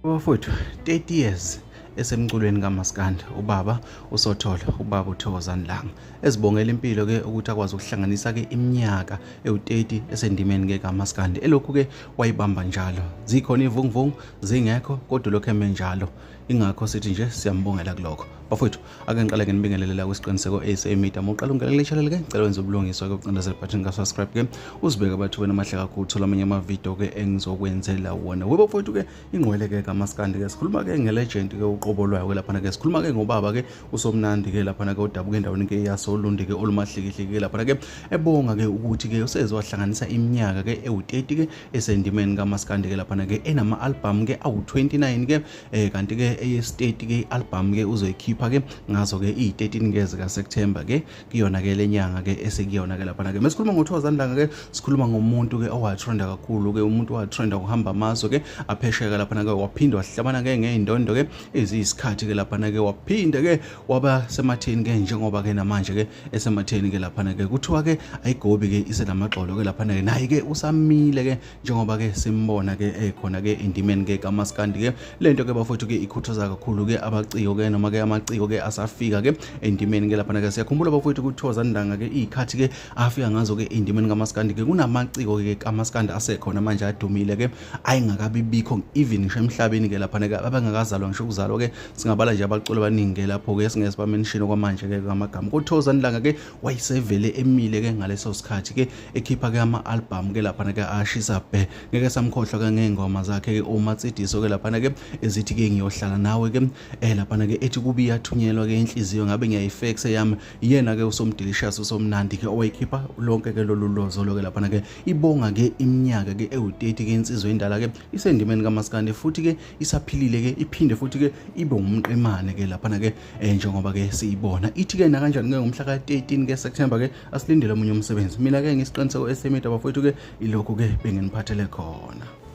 Bafowethu 30 years esemculweni kaMaskandi, ubaba uSothola, ubaba uThokozani Langa. Ezibongela impilo ke ukuthi akwazi ukuhlanganisa ke iminyaka ewu30 esendimeni ke kaMaskandi. Elokhu ke wayibamba njalo. Zikhona ivunguvungu, zingekho kodwa lokho eme njalo. Ingakho sithi nje siyambongela kulokho. Bafowethu, ake ngiqale nginibingelela kwisiqiniseko SA Media. Mawuqala ungena channel ke, ngicela wenze ubulungiswa ke ucindezela button ka subscribe ke. Uzibeke abathubeni amahle kakhulu thola amanye amavideo ke engizokwenzela wona. Webafowethu ke ingqwele ke kaMaskandi ke sikhuluma ke ngelegend ke uqobolwayo ke lapha ke sikhuluma ke ngobaba ke uSomnandi ke lapha ke udabuka endaweni ke yasoLundi ke olumahlikihli ke lapha ke ebonga ke ukuthi ke usezowahlanganisa iminyaka ke ewu30 ke esendimeni kaMaskandi ke lapha ke enama album ke awu29 ke kanti ke eyestate ke album ke uzoyikhipha ke ngazo ke i13 ke zika September ke kuyona ke lenyanga ke esekuyona ke lapha ke mesikhuluma ngoThokozani Langa ke sikhuluma ngomuntu ke owatrenda kakhulu ke umuntu owatrenda ukuhamba amazwe ke aphesheka lapha ke waphindwa wahlabana ke ngeindondo ke eziyisikhathi ke lapha ke waphinde ke waba sematheni ke njengoba ke namanje ke esematheni ke lapha ke kuthiwa ke ayigobi ke isenamagxolo ke lapha ke nayi ke usamile ke njengoba ke simbona ke ekhona ke indimeni ke kaMaskandi ke lento ke bafowethu ke ikhuthaza kakhulu ke abaciko ke noma ke amaciko ke asafika ke endimeni ke lapha ke siyakhumbula bafowethu ukuthi Thokozani Langa ke ikhathi ke afika ngazo ke indimeni kaMaskandi ke kunamaciko ke kaMaskandi asekhona manje adumile ke ayingakabi bikho even ngisho emhlabeni ke lapha ke abangakazalwa ngisho ukuzalwa ke singabala nje abaculi abaningi ke lapho ke singese ba mention kwamanje ke kamagama uThokozani Langa ke wayisevele emile ke ngaleso sikhathi ke ekhipha ke ama album ke lapha ke ashisa bhe ngeke samkhohlwa ke ngengoma zakhe ke uMatsidiso ke lapha ke ezithi ke ngiyohlala nawe ke lapha ke ethi kubi yathunyelwa ke inhliziyo ngabe ngiyayifax yami yena ke uSomdelicious uSomnandi ke owayikhipha lonke ke lolu lozo lo ke lapha ke ibonga ke iminyaka ke ewu30 ke insizwe endala ke isendimeni kaMaskandi futhi ke isaphilile ke iphinde futhi ke ibe umqemane ke lapha ke njengoba ke siyibona ithi ke na kanjani ke ngomhla ka13 ke September ke asilindele omunye umsebenzi mina ke ngisiqiniseko SMA Media bafowethu ke ilokhu ke benginiphathele khona.